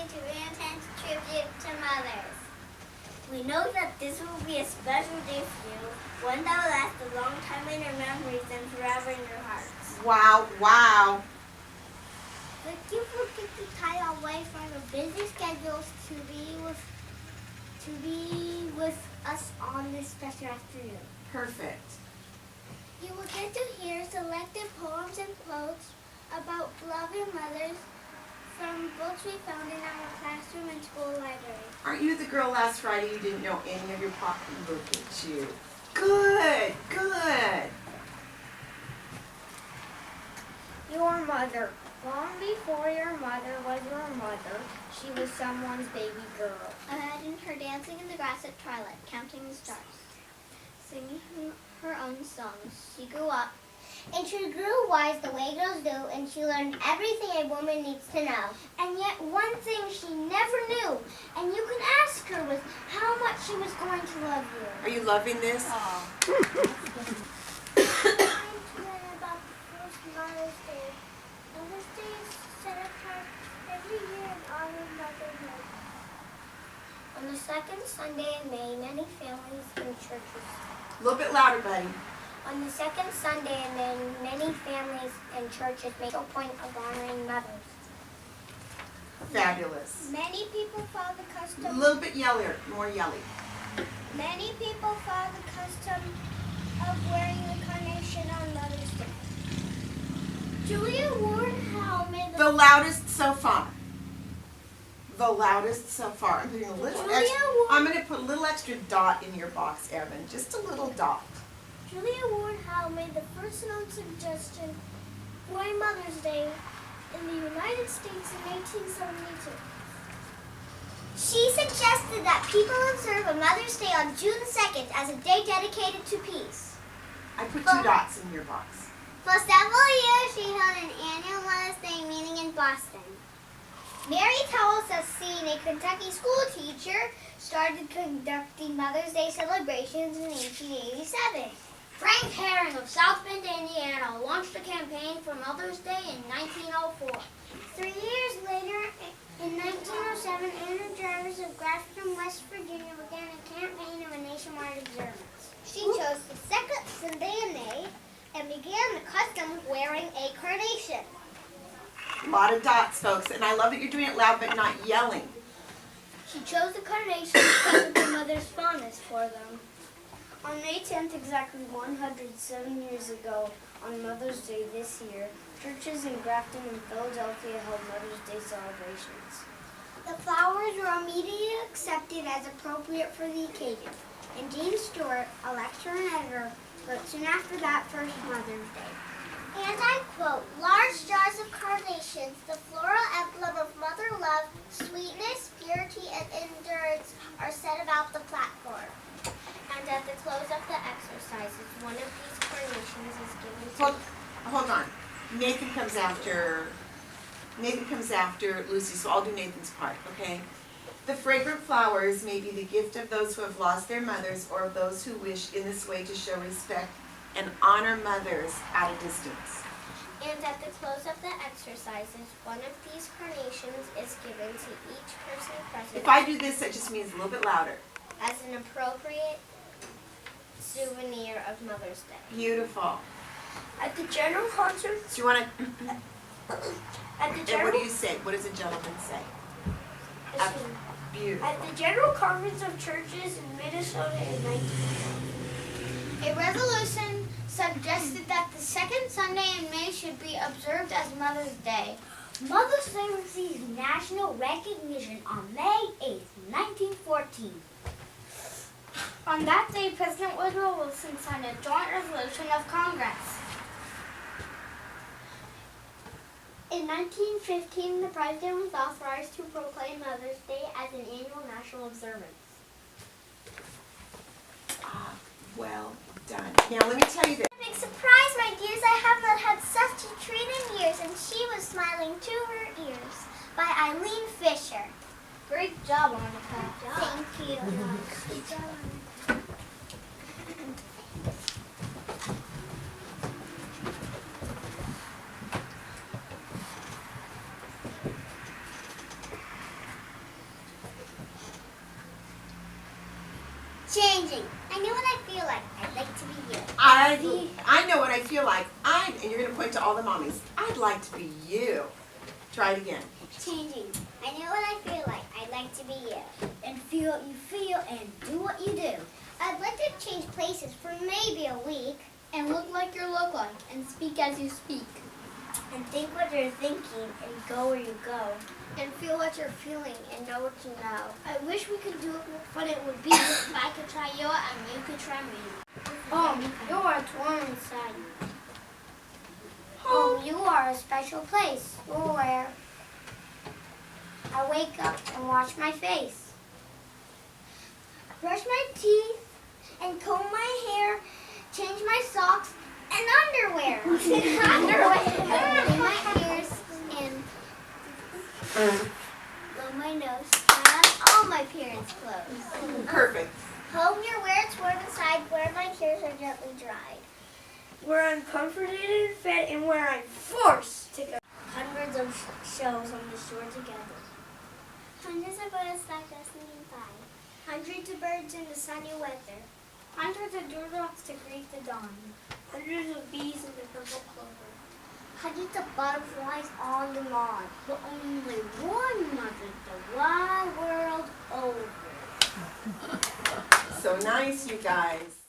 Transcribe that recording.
listening to Intense Tribute to Mothers. We know that this will be a special day for you, one that will last a long time in your memories and forever in your hearts. Wow, wow. Thank you for taking time away from your busy schedules to be with us on this special afternoon. Perfect. You will get to hear selected poems and quotes about loving mothers from books we found in our classroom and school library. Aren't you the girl last Friday who didn't know any of your pocket? Look at you. Good, good. Your mother. Long before your mother was your mother, she was someone's baby girl. Imagine her dancing in the grass at twilight, counting the stars, singing her own songs. She grew up, and she grew wise the way girls do, and she learned everything a woman needs to know. And yet one thing she never knew, and you can ask her, was how much she was going to love you. Are you loving this? About the first Mother's Day. Mother's Day is set apart every year in honor of motherhood. On the second Sunday in May, many families and churches. A little bit louder, buddy. On the second Sunday in May, many families and churches make a point of honoring mothers. Fabulous. Many people follow the custom. A little bit yellier, more yelly. Many people follow the custom of wearing the carnation on Mother's Day. Julia Ward Howe made The loudest so far. The loudest so far. I'm putting a little extra, I'm going to put a little extra dot in your box, Evan. Just a little dot. Julia Ward Howe made the first known suggestion for a Mother's Day in the United States in 1872. She suggested that people observe a Mother's Day on June 2nd as a day dedicated to peace. I put 2 dots in your box. For several years, she held an annual Mother's Day meeting in Boston. Mary tells us seeing a Kentucky school teacher started conducting Mother's Day celebrations in 1887. Frank Herring of South Bend, Indiana, launched a campaign for Mother's Day in 1904. 3 years later, in 1907, Anna Jarvis of Grafton, West Virginia, began a campaign of a nationwide observance. She chose the second Sunday in May and began the custom of wearing a carnation. A lot of dots, folks, and I love that you're doing it loud but not yelling. She chose the carnation because of her mother's fondness for them. On May 10th, exactly 107 years ago, on Mother's Day this year, churches in Grafton and Philadelphia held Mother's Day celebrations. The flowers were immediately accepted as appropriate for the occasion, and Dean Stewart, a lecturer and editor, wrote soon after that first Mother's Day. And I quote, "Large jars of carnations, the floral emblem of mother love, sweetness, purity, and endurance, are set about the platform." And at the close of the exercises, one of these carnations is given to... Hold on. Nathan comes after Lucy, so I'll do Nathan's part, okay? The fragrant flowers may be the gift of those who have lost their mothers or of those who wish in this way to show respect and honor mothers at a distance. And at the close of the exercises, one of these carnations is given to each person present. If I do this, that just means a little bit louder. As an appropriate souvenir of Mother's Day. Beautiful. At the general concert... Do you want to... At the And general... what do you say? What does a gentleman say? Beautiful. At the General Conference of Churches in Minnesota in 19... A resolution suggested that the second Sunday in May should be observed as Mother's Day. Mother's Day received national recognition on May 8, 1914. On that day, President Woodrow Wilson signed a joint resolution of Congress. In 1915, the President was authorized to proclaim Mother's Day as an annual national observance. Well done. Now let me tell you this. Big surprise, my dears. I have not had such a treat in years, and she was smiling to her ears. By Eileen Fisher. Great job, Monica. Thank you. Good job. like to be you. I know what I feel like. And you're going to point to all the mommies. I'd like to be you. Try it again. Changing. I know what I feel like. I'd like to be you. And feel what you feel and do what you do. I'd like to change places for maybe a week. And look like you look like, and speak as you speak. And think what you're thinking and go where you go. And feel what you're feeling and know what you know. I wish we could do it more fun it would be if I could try you and you could try me. You are torn inside. You are a special place. Where I wake up and wash my face. Brush my teeth and comb my hair. Change my socks and underwear. Clean my ears and blow my nose. And on all my parents' clothes. Perfect. Home your where it's warm inside, where my tears are gently dried. Where I'm comforted and fed, and where I'm forced to go. Hundreds of shells on the shore together. Hundreds of birds like us singing by. Hundreds of birds in the sunny weather. Hundreds of dewdrops to greet the dawn. Hundreds of bees in the purple clover. Hundreds of butterflies on the lawn. But only one mother the wide world over. So nice, you guys.